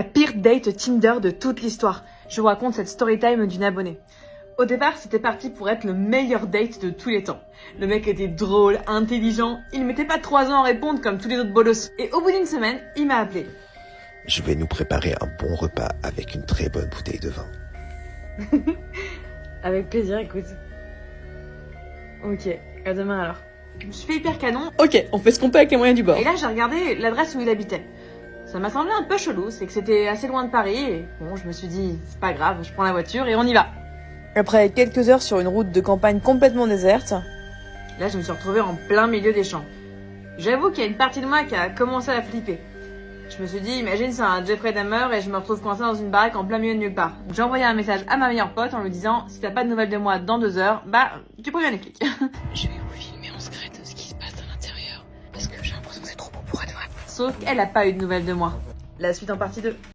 La pire date Tinder de toute l'histoire. Je vous raconte cette storytime d'une abonnée. Au départ, c'était parti pour être le meilleur date de tous les temps. Le mec était drôle, intelligent, il mettait pas 3 ans à répondre comme tous les autres bolos. Et au bout d'une semaine, il m'a appelé. Je vais nous préparer un bon repas avec une très bonne bouteille de vin. Avec plaisir, écoute. Ok, à demain alors. Je me suis fait hyper canon. Ok, on fait ce qu'on peut avec les moyens du bord. Et là, j'ai regardé l'adresse où il habitait. Ça m'a semblé un peu chelou, c'est que c'était assez loin de Paris. Et bon, je me suis dit, c'est pas grave, je prends la voiture et on y va. Après quelques heures sur une route de campagne complètement déserte, Là, je me suis retrouvée en plein milieu des champs. J'avoue qu'il y a une partie de moi qui a commencé à flipper. Je me suis dit, imagine c'est un Jeffrey Dahmer et je me retrouve coincée dans une baraque en plein milieu de nulle part. J'ai envoyé un message à ma meilleure pote en lui disant, si t'as pas de nouvelles de moi dans 2 heures, bah, tu préviens les flics. Je vais vous filmer en secret de ce qui se passe à l'intérieur, parce que j'ai l'impression que c'est trop beau pour être vrai. Sauf qu'elle a pas eu de nouvelles de moi. La suite en partie 2.